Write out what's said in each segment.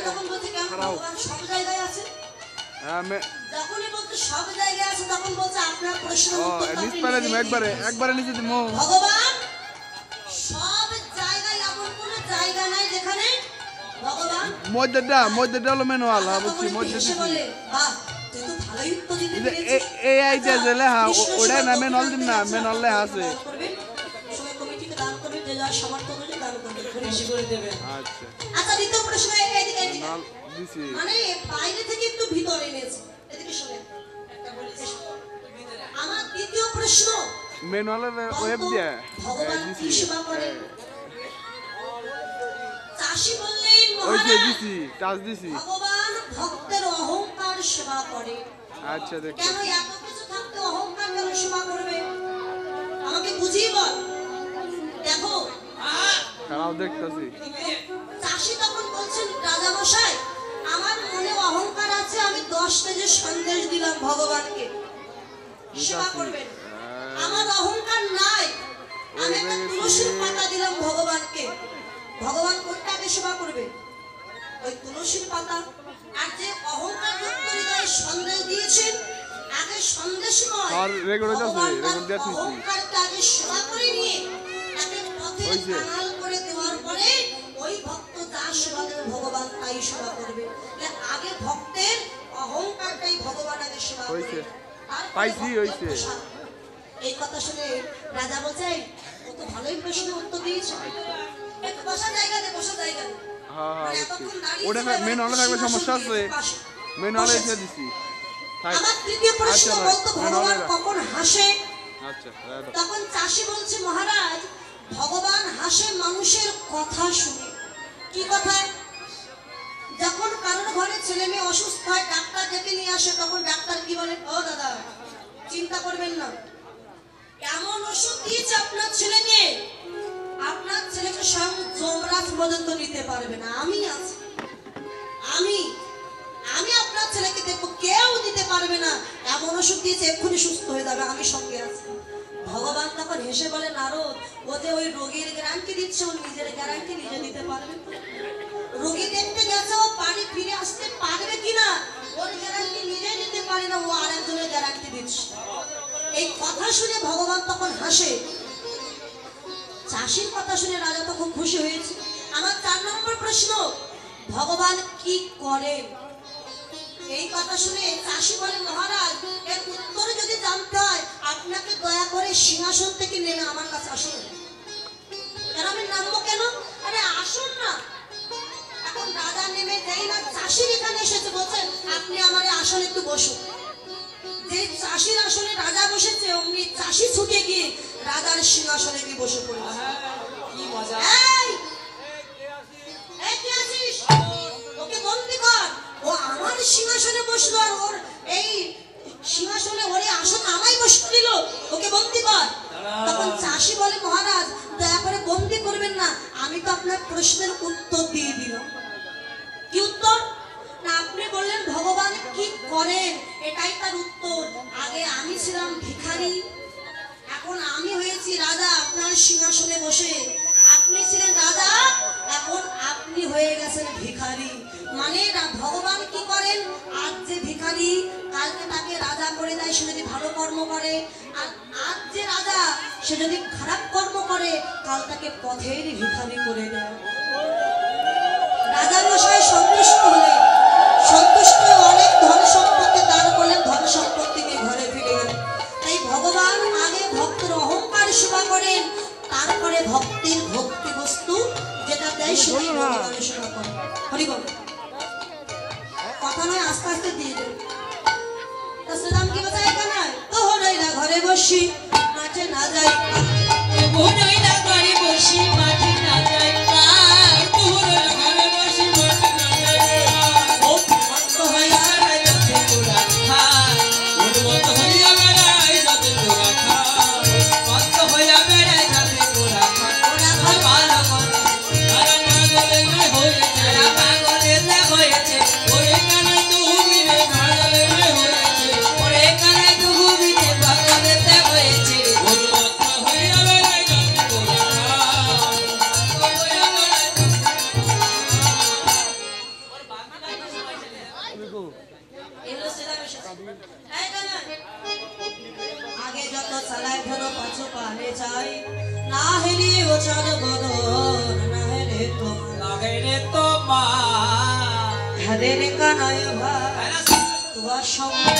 তখন বলছে কেন ভগবান সব জায়গায় আছে? যখনই বলছে সব জায়গায় আছে তখন বলছে আপনার প্রশ্ন একবারে নিচে দিমু। ভগবান সব জায়গায় এমন কোন জায়গা নাই যেখানে ভগবান মধ্যে হলো ম্যানুয়াল। বুঝছি মধ্যে দিছি। বাহ তুই তো ভালোই উত্তর দিতে পেরেছিস। এই আইডিয়া যে লেখা ওটা না ম্যানুয়াল দিন না, ম্যানুয়াল লেখা আছে। সবাই কমিটিকে দান করবে, যে যার সামর্থ্য অনুযায়ী দান করবে, বেশি করে দেবে। আচ্ছা আচ্ছা দ্বিতীয় প্রশ্ন এদিকে দিছি, মানে বাইরে থেকে একটু ভিতরে এনেছে, এদিকে শুনেন একটা বলেছি। আমার দ্বিতীয় প্রশ্ন ম্যানুয়ালের ওয়েব দিয়ে ভগবান কি সেবা করে? চাষি বললেন ওই যে মহারাজ দিছি, টাচ দিছি। ভগবান ভক্তের অহংকার সেবা করে। আচ্ছা দেখ কেন এত কিছু থাকতে অহংকার কেন সেবা করবে? আমাকে বুঝিয়ে বল। দেখো খারাপ দেখতেছি। চাষি তখন বলছেন রাজা মশাই আমার মনে অহংকার আছে, আমি 10 কেজি সন্দেশ দিলাম ভগবানকে, সেবা করবেন। আমার অহংকার নাই, আমি একটা তুলসীর পাতা দিলাম ভগবানকে, ভগবান কোনটাকে সেবা করবে? ওই তুলসীর পাতা। আর যে অহংকার যুক্ত হৃদয়ে সন্দেশ দিয়েছেন, আগে সন্দেশ নয় অহংকারকে আগে সেবা করে নিয়ে তাকে পথে কাঙাল করে দেওয়ার পরে ওই ভক্ত যার সেবা দেবে ভগবান তাই সেবা করবে। আগে ভক্তের অহংকারটাই ভগবান আগে সেবা করবে। এই কথা শুনে রাজা বলছে ও তো ভালোই প্রশ্নের উত্তর দিয়েছে, একটু বসার জায়গা দে, বসার জায়গা দে। ওটা ম্যানুয়ালে থাকলে সমস্যা আছে, ম্যানুয়ালে এসে দিছি। আমার তৃতীয় প্রশ্ন বলতো ভগবান কখন হাসে? আচ্ছা তখন চাষি বলছে মহারাজ ভগবান হাসে মানুষের কথা শুনে। কি কথা? যখন কারোর ঘরে ছেলে মেয়ে অসুস্থ হয় ডাক্তার ডেকে নিয়ে আসে, তখন ডাক্তার কি বলে? ও দাদা চিন্তা করবেন না, এমন ওষুধ দিয়েছে আপনার ছেলেকে, আপনার ছেলেকে স্বয়ং যমরাজ পর্যন্ত নিতে পারবে না, আমি আছি, আমি আপনার ছেলেকে দেখবো, কেউ দিতে পারবে না, এমন ওষুধ দিয়েছে এক্ষুনি সুস্থ হয়ে যাবে, আমি সঙ্গে আছি। ভগবান তখন হেসে বলে নারদ ও যে ওই রোগীর গ্যারান্টি দিচ্ছে, ও নিজের গ্যারান্টি নিজে দিতে পারবে? রোগী দেখতে গেছে, ও বাড়ি ফিরে আসতে পারবে কিনা ওর গ্যারান্টি নিজে নিতে পারে না, ও আরেকজনের গ্যারান্টি দিচ্ছে। এই কথা শুনে ভগবান তখন হাসে। চাষির কথা শুনে রাজা তো খুব খুশি হয়েছে। আমার 4 নম্বর প্রশ্ন, ভগবান কি করেন? এই কথা শুনে চাষি বলে মহারাজ এর উত্তর যদি জানতে হয় আপনাকে দয়া করে সিংহাসন থেকে নেমে আমার কাছে আসুন। কেন আমি নামবো কেন? আরে আসুন না। এখন রাজা নেমে দেয় না, চাষির এখানে এসেছে, বলছেন আপনি আমার আসনে একটু বসুন। যে চাষির আসনে রাজা বসেছে অমনি চাষি ছুটে গিয়ে রাজার সিংহাসনে গিয়ে বসে পড়ল। কি মজা! এই কে আছিস? ওকে বন্দি কর। ও আমার সিংহাসনে বসলো আর ওর এই সিংহাসনে ওরে আসন আমায় বসতে দিল, ওকে বন্দি কর। তখন চাষি বলে মহারাজ দয়া করে বন্দি করবেন না, আমি তো আপনার প্রশ্নের উত্তর দিয়ে দিলাম। কি উত্তর? না আপনি বললেন ভগবান কি করেন, এটাই তার উত্তর। আগে আমি ছিলাম ভিখারি, এখন আমি হয়েছি রাজা আপনার সিংহাসনে বসে। আপনি ছিলেন রাজা, এখন আপনি হয়ে গেছেন ভিখারি। মানে ভগবান কি করেন, আজ যে ভিখারি কালকে তাকে রাজা করে দেয় সে যদি ভালো কর্ম করে, আর আজ যে রাজা সে যদি খারাপ কর্ম করে কাল তাকে পথের ভিখারি করে দেয়। রাজা মশাই সন্তুষ্ট হলেন, সন্তুষ্ট অনেক ধন সম্পত্তি দান করলেন, ধন সম্পত্তি নিয়ে ঘরে ফিরে গেলেন। তাই ভগবান আগে ভক্তের অহংকার সেবা করেন, তারপরে ভক্তের ভক্তি বস্তু যেটা দেয় সেটাই ভগবানের সেবা করেন। হরি বল। কথা নয় আস্তে আস্তে দিয়ে দেন। শ্রীরাম কি কথা এখানে তো হইলা ঘরে বসি মাঠে না যাই, হইলা ঘরে বসি মাঠে না যাই, আগে যত চালায় ধর পাঁচু পানে চাই না হেলি ও চাল বদন না হেলে তোমার হরে রে কানায় ভাই তোমার সঙ্গে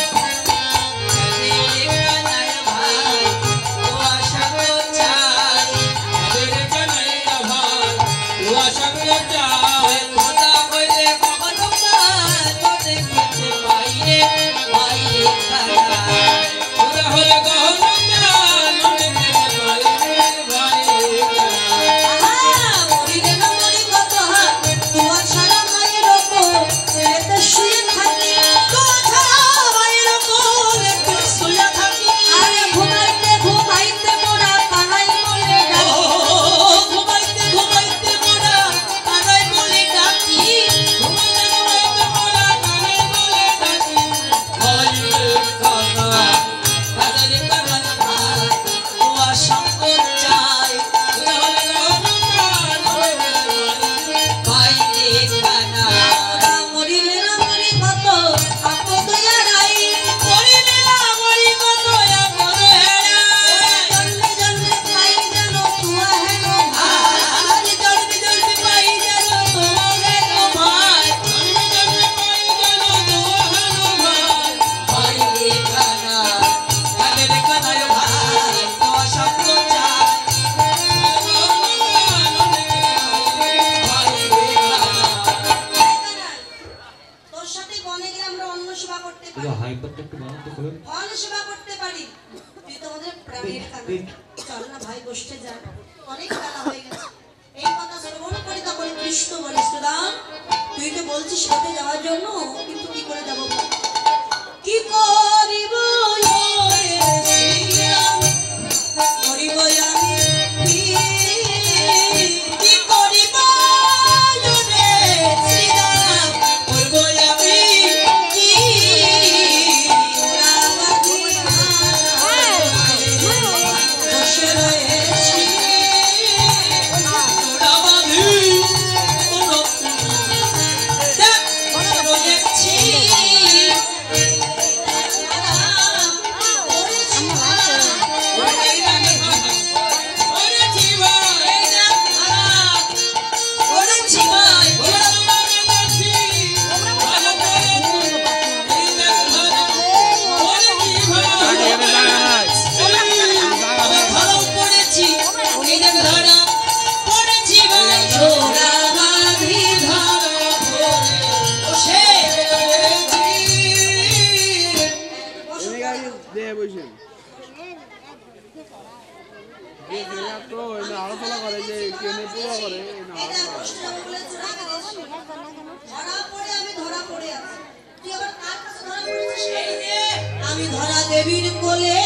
আমি ধরা দেবীর কোলে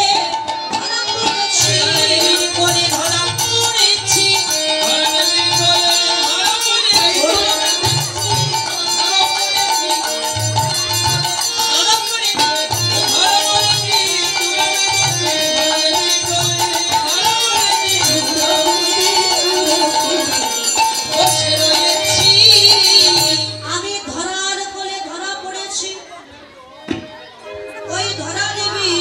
ধরা পড়েছি দেবীর কোলে ধরা পড়েছি আমি ধরার কোলে ধরা পড়েছি। ওই ধরা দেবী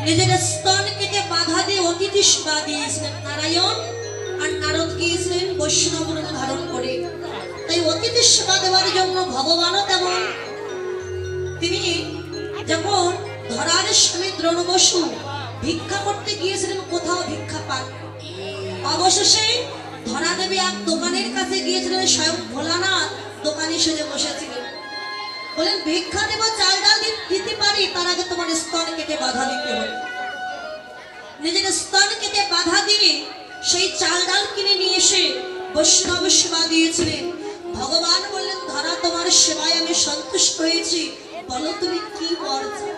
নিজের স্তন কেটে বাধা দিয়ে অতিথি সেবা দিয়েছিলেন নারায়ণ, আর নারদ গিয়েছিলেন বৈষ্ণব রূপ ধারণ করে। তাই অতিথি সেবা দেওয়ার জন্য ভগবানও তেমন। তিনি যখন ধরার স্বামী দ্রোণ বসু ভিক্ষা করতে গিয়েছিলেন, কোথাও ভিক্ষা পান। অবশেষে ধরা দেবী এক দোকানের কাছে গিয়েছিলেন, স্বয়ং ভোলানাথ দোকানে সেজে বসেছিলেন। বলেন ভিক্ষা দেব, চাল ডাল দিতে পারি, তার আগে তোমার স্তন কেটে বাধা দিতে হবে। নিজের স্তন কেটে বাধা দিয়ে সেই চাল ডাল কিনে নিয়ে এসে বৈষ্ণব সেবা দিয়েছিলেন। ভগবান বললেন ধরা তোমার সেবায় আমি সন্তুষ্ট হয়েছি, বলো তুমি কি বর চাও?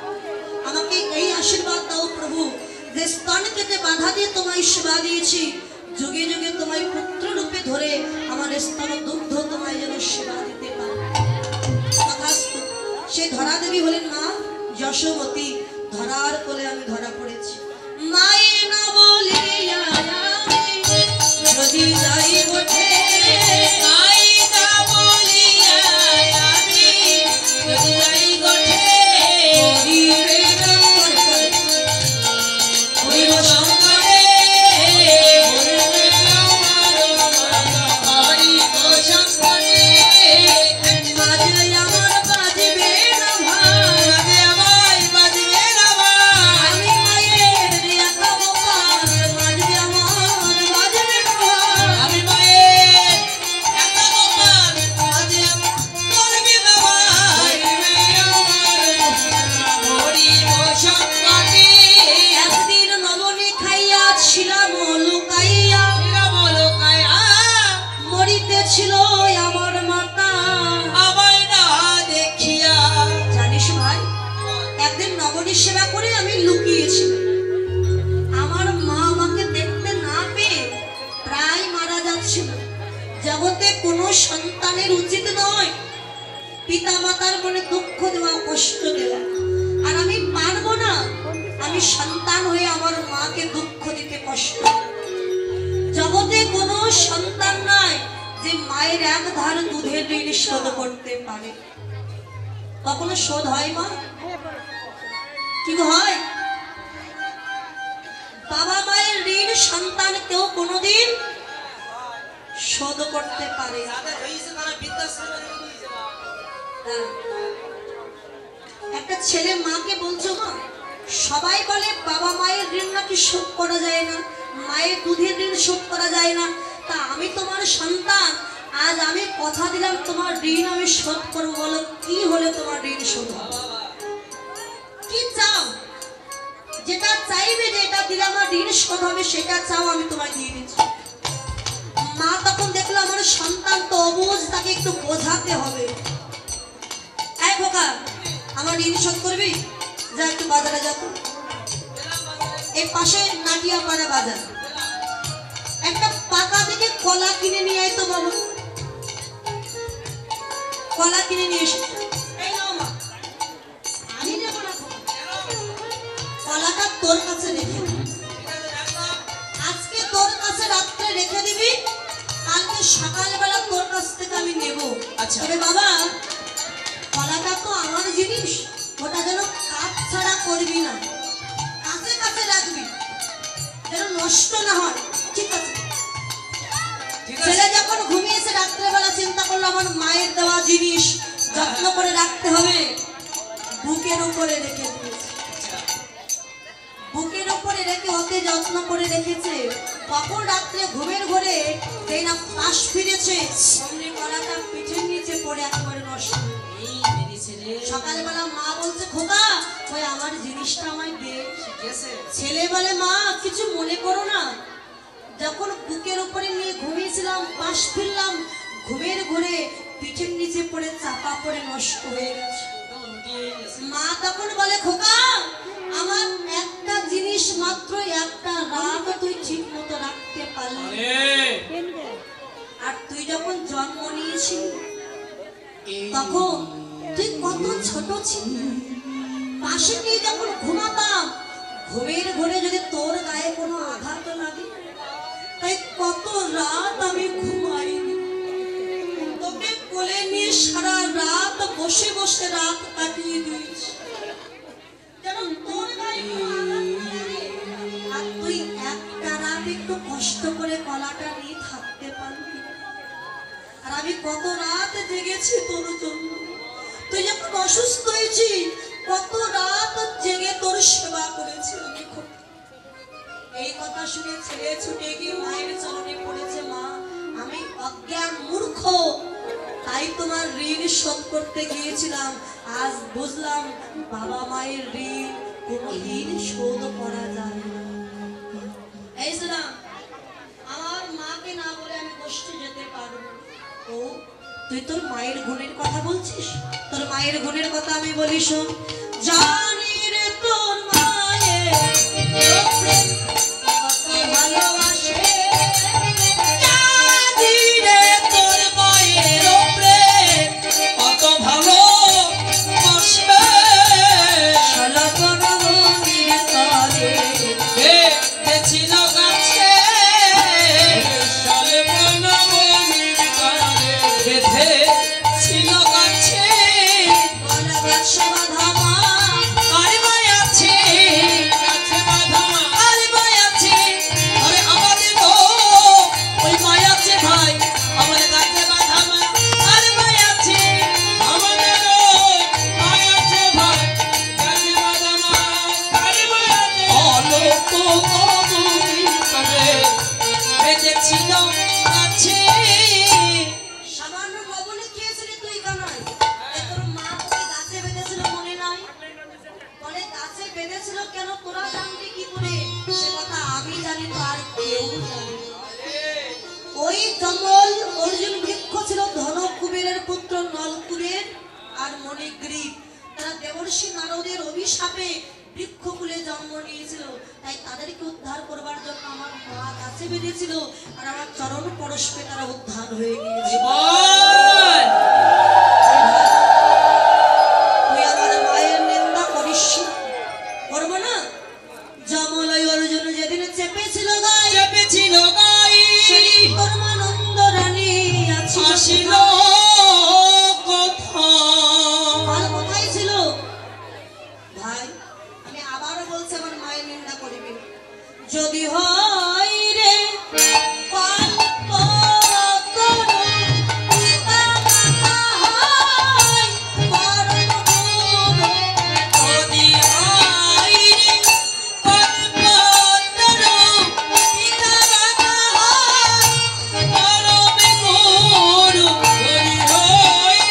আমাকে এই আশীর্বাদ দাও প্রভু, যে স্তন কেটে বাধা দিয়ে তোমায় সেবা দিয়েছি, যুগে যুগে তোমায় পুত্র রূপে ধরে আমার স্তন দুগ্ধ তোমায় যেন সেবা দিতে পারে। সেই ধরা দেবী হলেন মা যশোমতী। ধরার কোলে আমি ধরা পড়েছি। মায়ে না বলিয়া যদি যাই ওঠে, মায়ে না বলিয়া আমি কোনো সন্তানের উচিত নয় পিতা মাতার মনে দুঃখ দেওয়া, কষ্ট দেওয়া। আর আমি পারবো না, আমি সন্তান হয়ে আমার মাকে দুঃখ দিতে, কষ্ট। জগতে কোনো সন্তান নাই যে মায়ের এক ধার দুধের ঋণ শোধ করতে পারে। কখনো শোধ হয় মা? কি হয়? বাবা মায়ের ঋণ সন্তান কেউ কোনোদিন শোধ করতে পারে। একটা ছেলে মাকে বলছো মা, সবাই বলে বাবা মায়ের ঋণ নাকি শোধ করা যায় না, মায়ের দুধের ঋণ শোধ করা যায় না। তা আমি তোমার সন্তান, আজ আমি কথা দিলাম তোমার ঋণ আমি শোধ করবো। বলো কি হলে তোমার ঋণ শোধ হবে? কি চাও? যেটা চাইবে, যেটা দিলে আমার ঋণ শোধ হবে, সেটা চাও, আমি তোমায় দিয়ে দিচ্ছি। মা তখন দেখলো আমার সন্তান তো অবুঝ, তাকে একটু বোঝাতে হবে। এই খোকা, আমার ঋণ শোধ করবি? যা একটু বাজারে যা তো, এই পাশে নাটিয়াপাড়া বাজার, একটা পাকা থেকে কলা কিনে নিয়ে আয় তো বাবা। কলা কিনে নিয়ে এসে এই নাও মা। আমি নেবো না, কলাটা তোর কাছে রেখে দিবি। আজকে তোর কাছে রাত্রে রেখে দিবি, কালকে সকালবেলা তোর কাছ থেকে আমি নেব। আচ্ছা বাবা, কলাটা তো আমার জিনিস, ওটা যেন কাজ ছাড়া করবি না, কাছে কাছে রাখবি, যেন নষ্ট না হয়। ঠিক আছে? ছেলে যখন ঘুমিয়েছে রাত্রেবেলা চিন্তা করলো আমার মায়ের দেওয়া জিনিস যত্ন করে রাখতে হবে, বুকের উপরে রেখে দিয়েছে। বুকের উপরে রেখে ওকে যত্ন করে রেখেছে। কখন রাত্রে ঘুমের ঘরে সেই না পাশ ফিরেছে, অমনি গলাটা পিঠের নিচে পড়ে একেবারে নষ্ট। সকালবেলা মা বলছে খোকা ওই আমার জিনিসটা আমায় দে। ছেলে বলে মা কিছু মনে করো না, যখন বুকের উপরে নিয়ে ঘুমিয়েছিলাম পাশ ফিরলাম, ঘুমের ঘরে পিঠের নিচে পড়ে চাপা পড়ে নষ্ট হয়ে গেছে। মা তখন বলে খোকা আমার একটা জিনিস মাত্র, একটা রাত তুই ঠিক মতো রাখতে পারলি। আর তুই যখন জন্ম নিয়েছিলি তখন তুই কত ছোট ছিলি, পাশে নিয়ে যখন ঘুমাতাম ঘুমের ঘরে যদি তোর গায়ে কোনো আঘাত লাগে, তাই কত রাত আমি ঘুমাইনি, তোকে কোলে নিয়ে সারা রাত বসে বসে রাত কাটিয়ে দিয়েছি, যেন তোর গায়ে কোনো আঘাত লাগে। আর তুই একটা রাত একটু কষ্ট করে কলাটা নিয়ে থাকতে পারবি। আর আমি কত রাত জেগেছি তোর জন্য, তুই যখন অসুস্থ হয়েছি কত রাত জেগে তোর সেবা করেছি আমি। এই কথা শুনে ছেলে ছুটে গিয়ে মায়ের চরণে পড়েছে, মা আমি অজ্ঞান মূর্খ, তাই তোমার ঋণ শোধ করতে গিয়েছিলাম, আজ বুঝলাম বাবা মায়ের ঋণ কোনোদিন শোধ করা যায় না। এই শুনাম, আমার মাকে না বলে আমি গোষ্ঠী যেতে পারবো। ও তুই তোর মায়ের গুণের কথা বলছিস, তোর মায়ের গুণের কথা আমি বলি শোন। জানি রে তোর মায়ের ভালোবাসে, জানি রে তোর মায়ের প্রেম কত ভালোবাসে, সলগন মনির তরে বেঁধেছিল গাছে, সলগন মনির তরে বেঁধেছিল গাছে, বলা গাছে বাঁধা মা আর মায়া আছে, গাছে বাঁধা মা আর মায়া আছে। আরে আমাদের ওই মায়া আছে ভাই, আমাদের গাছে বাঁধা মা আর মায়া আছে, আমাদের মায়া আছে ভাই, গাছে বাঁধা মা আর মায়া আছে। অলোক কবুরি করে বেঁধেছিল গাছে। সামান্য লবণে খেয়েছিলি তুই কানাই, তোর মা তোকে গাছে বেঁধেছিল মনে নাই? বলে গাছে বেঁধেছিল কেন তোরা জানবি কি করে? সে কথা আমি জানি তো আর কেউ জানে না। ওই জঙ্গল অর্জুন বৃক্ষ ছিল ধন কুবেরের পুত্র নলকুবের আর মণিগ্রীব। তারা দেবর্ষি নারদের অভিশাপে বৃক্ষকুলে জন্ম নিয়েছিল, তাই তাদেরকে উদ্ধার করবার জন্য আমার মা কাছে বেরিয়েছিল, আর আমার চরণ পরশে তারা উদ্ধার হয়ে গিয়েছে। তুই আমার মায়ের নিন্দা করিস না। করবো না? যমলয় অর্জুন যেদিন চেপেছিল গাই, সেদিন পরমানন্দ রানী আসিল কোথায় ছিল? ভাই, আমি আবারও বলছি, আমার মায়ের নিন্দা করিবি না। যদি হয় রে কল্পতরু, পিতা মাতা হয় পরম গুরু। যদি হয় রে কল্পতরু, পিতা মাতা হয় পরম গুরু। যদি হয়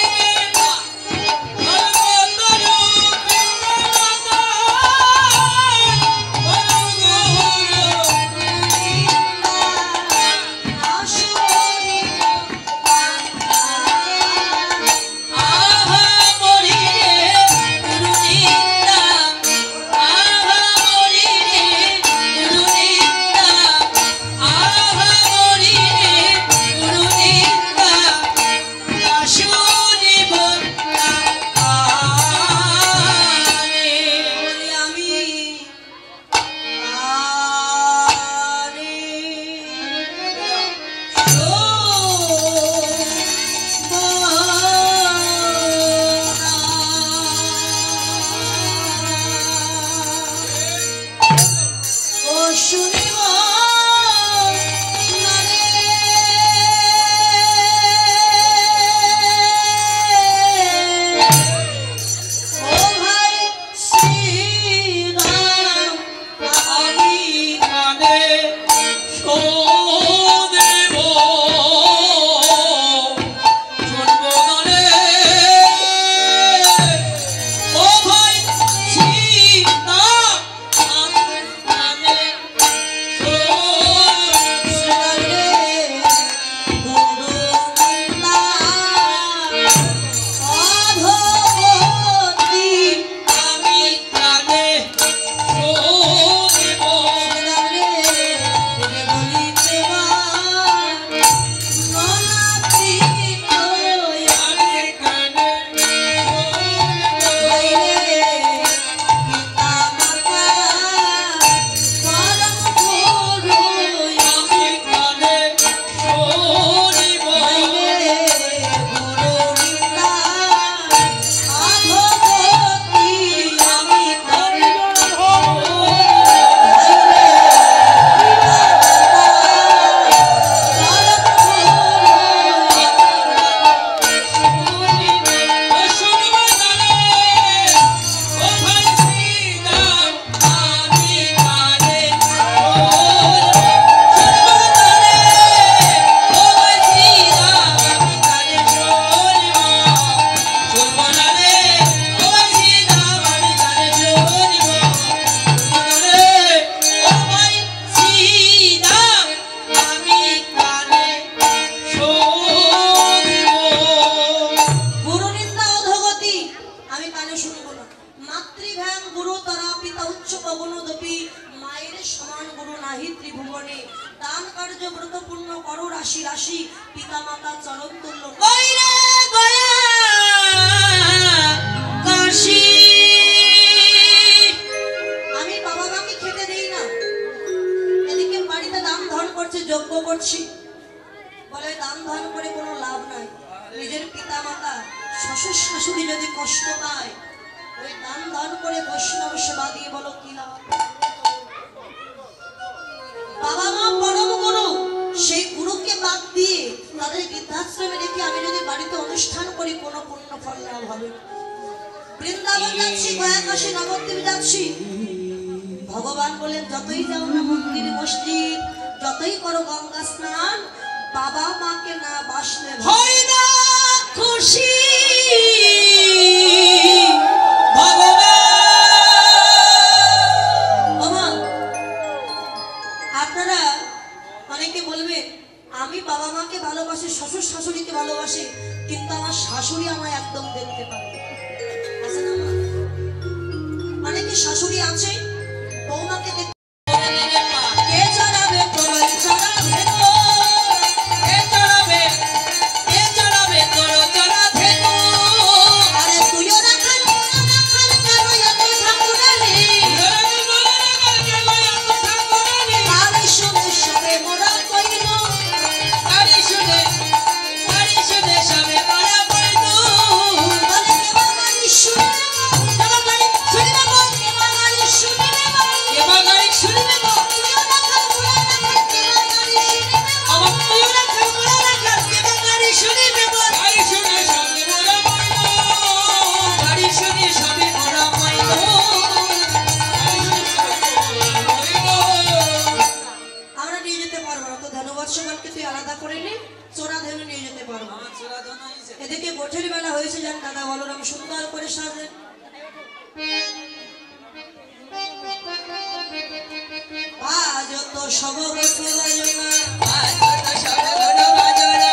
ভগবান বলেন যতই যাও না মন্দির মসজিদ, যতই করো গঙ্গা স্নান, বাবা মাকে না বাসলে হয় না খুশি। ভগবান, আপনারা অনেকে বলবেন আমি বাবা মাকে ভালোবাসি, শ্বশুর শাশুড়িকে ভালোবাসি, কিন্তু আমার শাশুড়ি আমায় একদম দেখতে পারে। অনেকে বাড়িতে শাশুড়ি আছে, বৌমাকে দেখতে কে চড়াবে তোর চড়া ধেনু, কে চড়াবে তোর চড়া ধেনু। আরে তুইও রাখাল কেন এত ঠাকুরানি, বাড়ি শুনে সবে মোরা কইল, বাড়ি শুনে সবে মোরা কইল। বলে কে বাঙালি শুনে আলাদা করে নি, চোরা ধেনু নিয়ে যেতে পারবো। এদিকে গোঠের বেলা হয়েছে, জান দাদা বলরাম সুন্দর করে সাজে। আজ তো সব গোঠে বাজনা, আজ তো সব গোঠে বাজনা,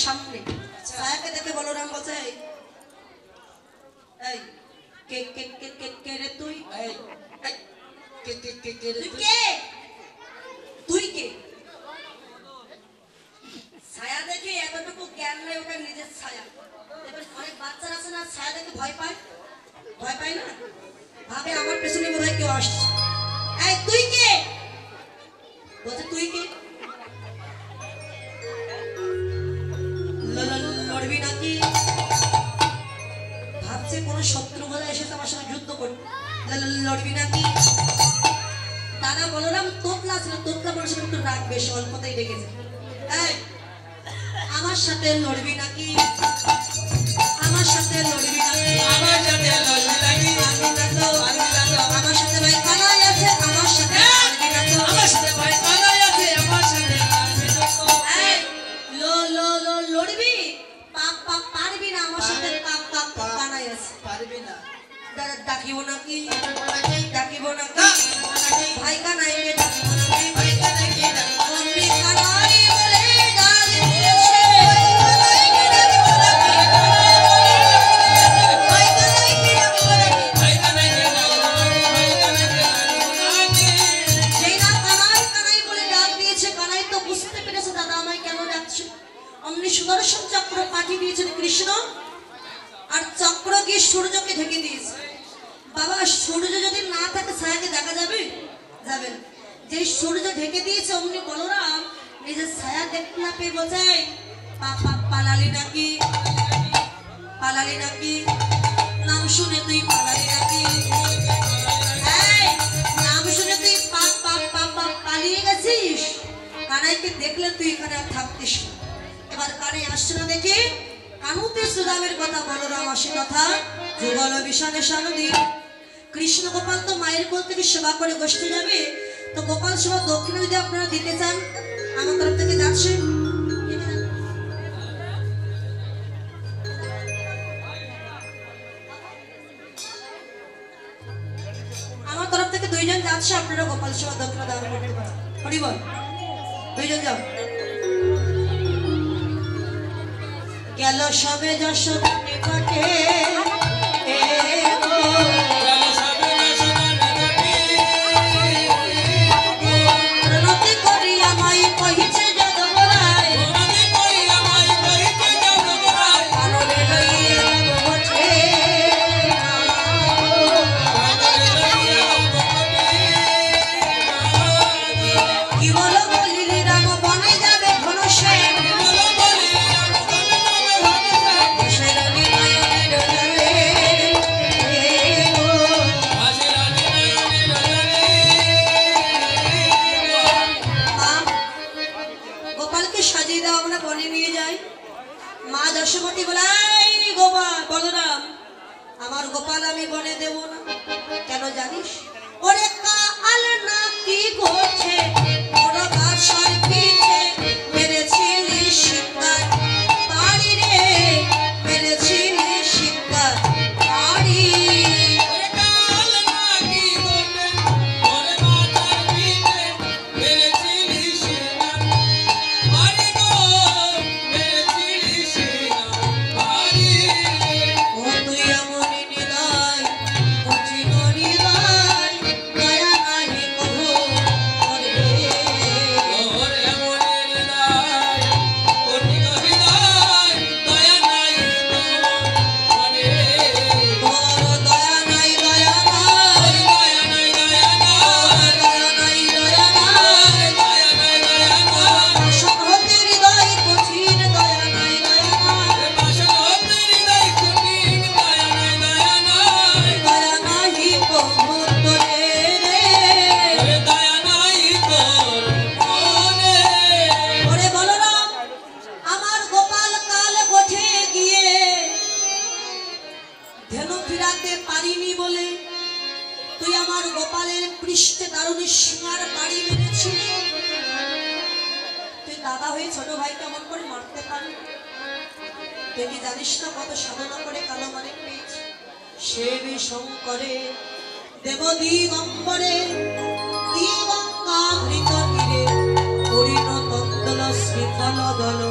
সামনে ছায়াকে দেখে বলরাম বলছে, এই কে কে কে কে কে রে তুই, এই কে কে কে কে রে তুই কে? ছায়া দেখে এতটুকু জ্ঞান নাই, ওটা নিজের ছায়া। এবার অনেক বাচ্চারা আছে না, ছায়া দেখে ভয় পায় না, ভাবে আমার পেছনে বোধহয় কেউ আসছে। এই তুই কে? বলছে তুই কে? লড়বি নাকি? ভাবছে কোন শত্রু বোধহয় এসেছে আমার সঙ্গে যুদ্ধ করতে, লড়বি নাকি? দাদা বলরাম তোতলা ছিল, তোতলা বলেছিল একটু রাগ বেশি, অল্পতেই রেখেছে। আমার সাথে লড়বি নাকি? আমার সাথে লড়বি নাকি? আমার সাথে লড়বি নাকি? আমার সাথে ভাই কানাই আছে, আমার সাথে লড়বি নাকি? আমার সাথে ভাই কানাই আছে, আমার সাথে লড়বি? পারবি না, আমার সাথে কানাই আছে, পারবি না। ডাকিব নাকি? ডাকিব নাকি? ভাই কানাই ডাকিব নাকি? ভাই কানাই অমনি কানাই বলে ডাক দিয়েছে, ভাই কানাই ডাকিব নাকি? ভাই কানাই ডাকিব নাকি? ভাই কানাই নাকি? যেই না কানাই বলে ডাক দিয়েছে, কানাই তো বুঝতে পেরেছে দাদা আমায় কেন ডাকছে। অমনি সুদর্শন চক্র পাঠিয়ে দিয়েছেন কৃষ্ণ, আর চক্র গিয়ে সূর্যকে ঢেকে দিয়েছে। বাবা সূর্য যদি না থাকে ছায়াকে দেখা যাবে? যাবে না। যে সূর্য ঢেকে দিয়েছে অমনি বলরাম নিজের ছায়া দেখতে না পেয়ে বলছে, পালালি নাকি? পালালি নাকি? নাম শুনে তুই পালালি নাকি? নাম শুনে তুই পালিয়ে গেছিস? কানাইকে দেখলে তুই এখানে আর থাকতিস না। এবার কানে আসছে না দেখে কানুতে সুদামের কথা বলরাম আসে কথা যুগল বিষানে সানদী। কৃষ্ণ গোপাল তো মায়ের কোল থেকে সেবা করে গোষ্ঠী যাবে, তো গোপাল সেবা দক্ষিণা যদি আপনারা দিতে চান আমার তরফ থেকে যাচ্ছে। আমার তরফ থেকে দুইজন যাচ্ছে, আপনারা গোপাল সেবা দক্ষিণা দান করতে পারেন। হরি বল, দুইজন যাও। গেল সবে যশোদা নিকটে প্রণতি করি আমায় কহিছে যদবরায় কাননে লইয়া বসে কি বলো বলিলি রাম বনে যাবে ধনুষে গোপালকে সাজিয়ে দাও আমরা বনে নিয়ে যাই মা যশোমতী বলাই গোপাল বলরাম আমার গোপাল আমি বনে দেব না কেন জানিস ওরে কাল না কি করছে ওর বাসার পিঠে মেরেছিলি শিকার বাড়ি রে মেরেছিলি শিকার বাড়ি ও তুই এমনই নিদায় কঠিন নিদায় দয়া নাহি কহো করবে তোর দয়া নাই দয়া নাই দয়া নাই দয়া নাই পাষাণ হতে হৃদয় কঠিন দয়া নাই দয়া নাহি কহো তোরে ওরে বলরাম আমার গোপাল কাল গোঠে গিয়ে ধেনু ফিরাতে পারিনি বলে তুই আমার গোপালের পৃষ্ঠে দারুণী সিংহার বাড়ি মেরেছিলি তুই দাদা হয়ে ছোট ভাই কেমন করে মারতে পারি তুই কি জানিস না কত সাধনা করে কালো মানিক পেয়েছি সে শঙ্করে দেব দিগম্বরে দিগঙ্গামৃত তীরে হরিণ তত্তল শ্রীফল দল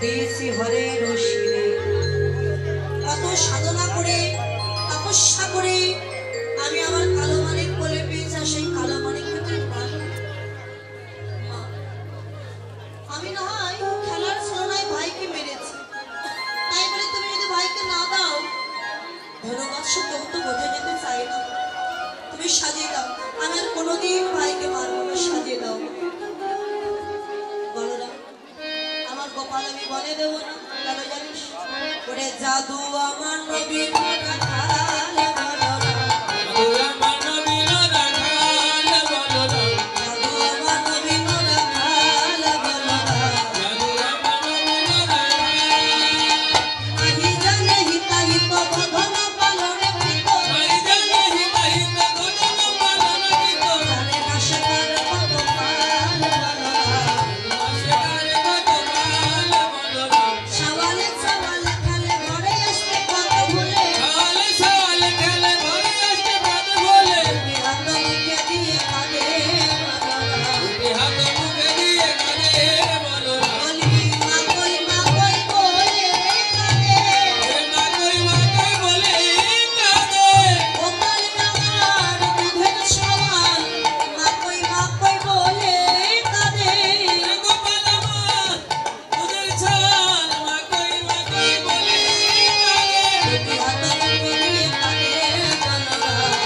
দেশি হরে রশিরে কত সাধনা করে তপস্যা করে আমি আমার কালো মানিক বলে পেয়েছি আর সেই কালো মানিক তুই মারলি। মা, আমি না হয় খেলার ছলনায় ভাইকে মেরেছি তাই বলে তুমি যদি ভাইকে না দাও ধনবৎস কেউ তো বোঝা যেতে চাই না তুমি সাজিয়ে দাও আমি আর কোনোদিন ভাইকে মারবো না সাজিয়ে দাও বলরাম আমার গোপাল আমি বলে দেবো না কেন জানিস ওরে জাদু আমার নবীন রাখাল বলরাম জাদু আমার নবীন রাখাল বলরাম আহি জানে হিতাহিত বধন পালনে কৃত জানে না সেটার কত পাল বলরাম সওয়ালে সওয়ালে খেলে ঘরে আসতে কত ভুলে হাত মুখে দিয়ে কাঁদে বলরাম বলি মা কই বলে কাঁদে গোপাল আমার দুধের সওয়াল মা কই বলে কাঁদে দুটি হাত মুখে দিয়ে কাঁদে বলরাম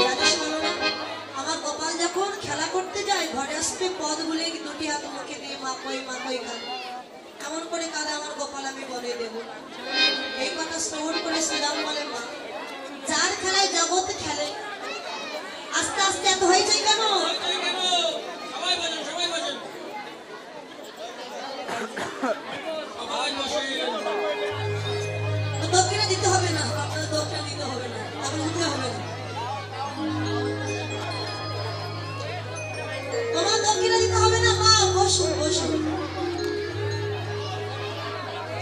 জানিস বলরাম আমার গোপাল যখন খেলা করতে যায় ঘরে আসতে পদ ভুলে দুটি হাত মুখে দিয়ে মা কই কাঁদে এমন করে কাঁদে আমার গোপাল আমি বলে দেব এই কথা শ্রবণ করে শ্রীরাম বলে মা যার খেলায় জগৎ খেলে আস্তে আস্তে এত হয়েছে কেন তো দক্ষিণা দিতে হবে না আপনার দক্ষিণা দিতে হবে না আপনি দিতে হবে না তোমার দক্ষিণা দিতে হবে না মা বসুন বসুন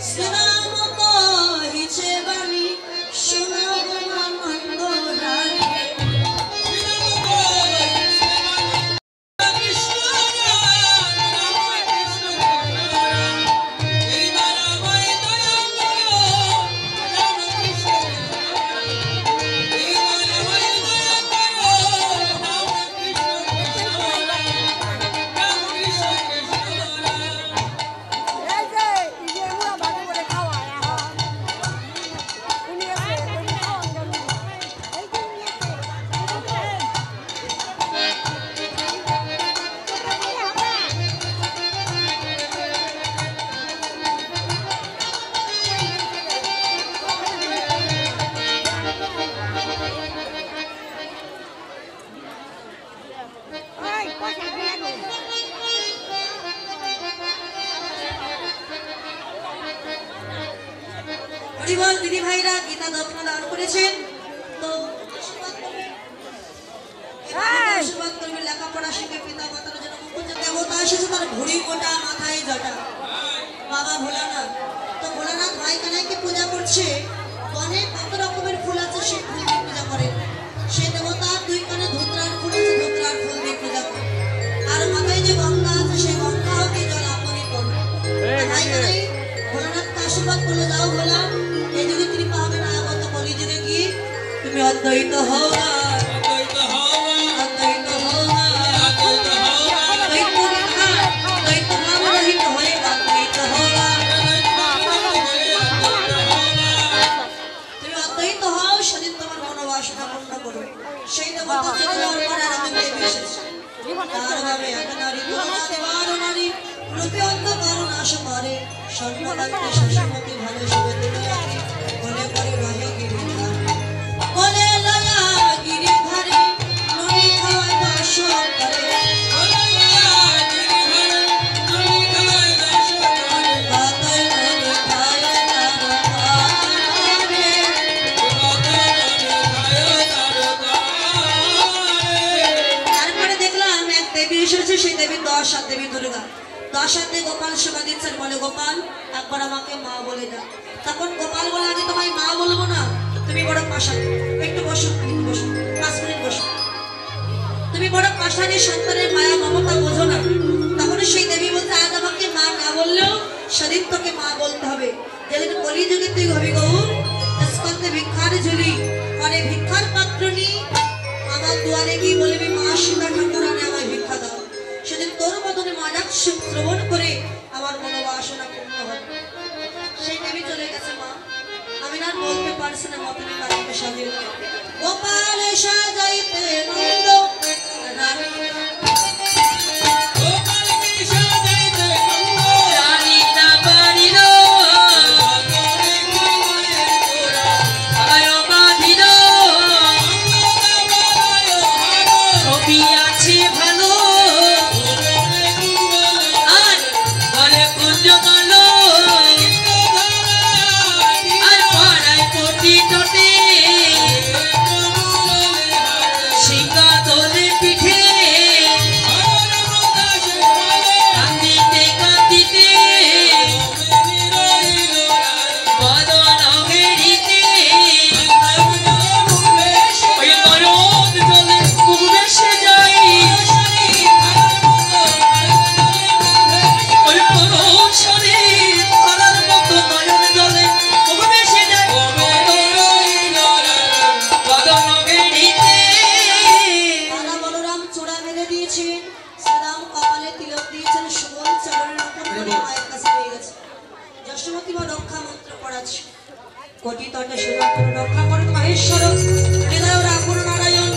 শ্রীরাম কহিছে বাণী শোনো মন্দ রানী কৃষ্ণ দিবল দিদি ভাইরা গীতা দক্ষিণা দান করেছেন, তো আশীর্বাদ করবেন। আশীর্বাদ করবেন, লেখাপড়া শিখে পিতা মাতার জন্য মুকুঞ্জ দেবতা এসেছে, তার ঘুড়ি কোটা মাথায় জটা বাবা ভোলানাথ। তো ভোলানাথ ভাই কানাইকে পূজা করছে, অনেক কত রকমের ফুল আছে সেই ফুল দিয়ে পূজা করে। সে দেবতা দুই কানে ধুতরার ফুল আছে, ধুতরার ফুল দিয়ে পূজা করে। আর মাথায় যে গঙ্গা আছে সেই গঙ্গা হতে জল আপনি করুন। ভাই কানাই ভোলানাথকে আশীর্বাদ করলে, যাও ভোলা এই যুগে কৃপা হবে না, আগত কলি যুগে গিয়ে তুমি অদ্বৈত হও না, অদ্বৈত হও না, অদ্বৈত হও না, অদ্বৈত হও না, অদ্বৈত বিধান অদ্বৈত নাম রহিত হয়ে অদ্বৈত হও না, তুমি অদ্বৈত হও, সেদিন তোমার মনোবাসনা পূর্ণ করবে। সেই দেবতা চলে যাওয়ার পর আরেকজন দেবী এসেছে, তার ভাবে এক নারী তুলনা দেবার নারী রূপে অন্ধকার নাশ করে, স্বর্ণকান্তে শশীমতী ভালো শুভে তুলে রাখি, বলে করে রহে গিরিধার, বলে লয়া গিরিধারে নদী খাওয়ায় দর্শন করে, বলে লয়া গিরিধারে নদী খাওয়ায় দর্শন করে, বাতায় নদী খায় তার ধারে, বাতায় নদী খায় তার ধারে। তারপরে দেখলাম এক দেবী এসেছে, সেই দেবী 10 হাত দেবী দুর্গা। 10 হাতে গোপাল সেবা দিচ্ছেন, বলে গোপাল একবার আমাকে মা বলে দাও। তখন গোপাল বলে আমি তোমায় মা বলবো না, তুমি বড় পাষাণী, একটু বসো, একটু বসো, 5 মিনিট বসো, তুমি বড় পাষাণী, সন্তানের মায়া মমতা বোঝো না। তখন সেই দেবী বলতে আজ আমাকে মা না বললেও সেদিন তোকে মা বলতে হবে, যেদিন কলি যুগে তুই হবি গৌর স্কন্ধে ভিক্ষার ঝুলি, পরে ভিক্ষার পাত্র নিয়ে আমার দুয়ারে গিয়ে বলবি মা সীতা ঠাকুরানী আমায় ভিক্ষা দাও, সেদিন তোর মতনে মাজাক শ্রবণ করে আমার মনোবাসনা পূর্ণ হবে। সেই দেবী চলে গেছে মা, আমি না বলতে পারছি না, মতনে কারণে সাজিয়ে গোপাল সাজাইতে নন্দ রানী, গোপালকে সাজাইতে নন্দ রানী না পারিল, আয় বাঁধিল ছবি আছে ভালো, আর বলে কুঞ্জ কালো, আর পাড়ায় কোটি টোটে শিকা তোলে পিঠে, কান্দিতে কান্দিতে বদন বেরিতে, ওই মরদ চলে মুখ ভেসে যায়, ওই মরদ শরীর ধরার মতো নয়ন জলে মুখ ভেসে যায়, বদন বেরিতে। রাধা বলরাম চূড়া মেরে দিয়েছেন, শ্রীরাম কপালে তিলক দিয়েছেন, সুবল চরণের উপর পড়ে মায়ের কাছে পেয়ে গেছে। যশোমতী মা রক্ষা মন্ত্র পড়াচ্ছে, কোটি তটে সুরক্ষণ রক্ষা করেন মাহেশ্বর, হৃদয় রাখুন নারায়ণ,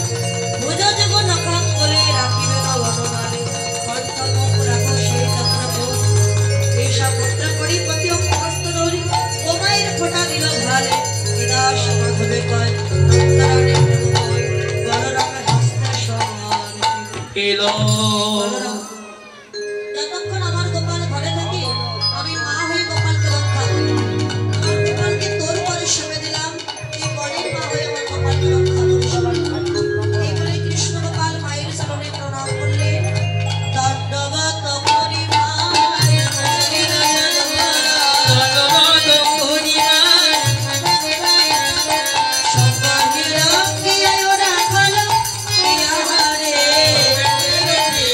ভুজ যুগ নখা বলে রাখিবে না বনমালে, কণ্ঠ মুখ রাখো সেই চক্র, এইসা পুত্র করি পতি অঙ্কস্ত রৌরি, ও মায়ের ফোঁটা দিল ভালে, হৃদয় সমাধবে কয় অন্তরাণে প্রেমময়, বলরামের হস্তে সমান এলো। যতক্ষণ আমার গোপাল ঘরে থাকে আমি মা হয়ে গোপালকে রক্ষা করি, আমার গোপালকে তোর পরে সঁপে দিলাম, এই বনের মা হয়ে আমার গোপালকে রক্ষা করিস। এই বলে কৃষ্ণ গোপাল মায়ের চরণে প্রণাম করলে, দণ্ডবত করি মায়, দণ্ডবত করি মায়, সঙ্গে রাখিয়া রাখালো ইহারে, ইহারে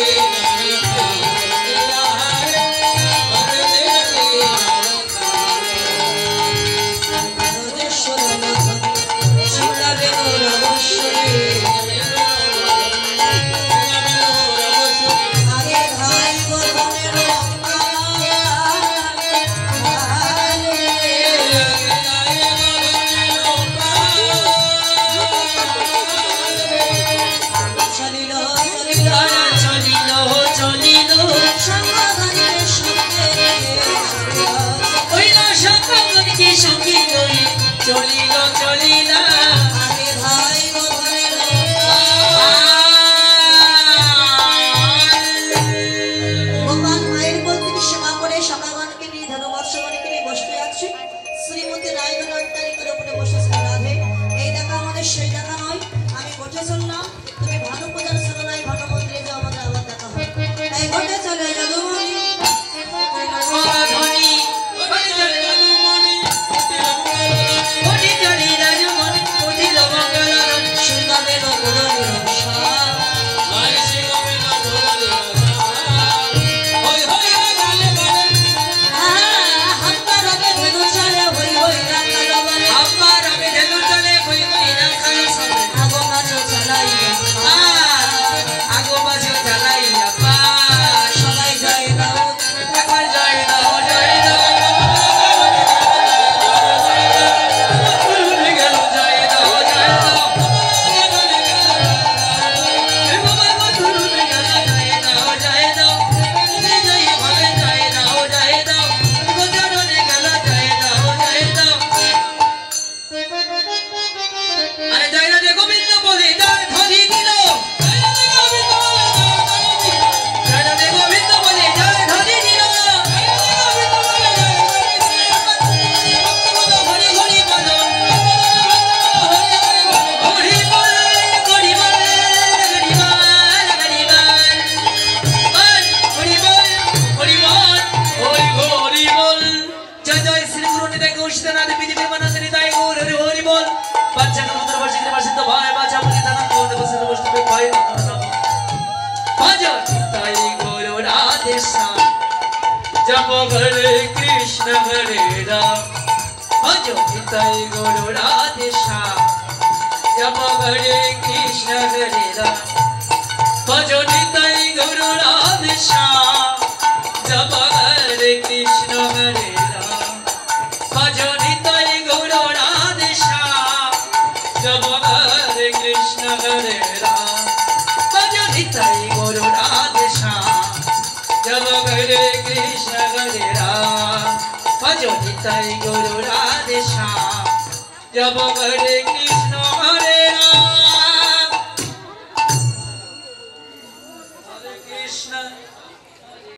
जप हरे कृष्ण हरे राम भजो निताई गौर राधे श्याम जप हरे कृष्ण हरे राम भजो निताई गौर राधे श्याम जप हरे कृष्ण हरे राम भजो निताई गौर राधे श्याम जप हरे कृष्ण हरे राम भजो निताई गौर राधे श्याम जप हरे कृष्ण हरे राम भजो निताई गौर राधे श्याम जप हरे कृष्ण हरे राम हरे कृष्ण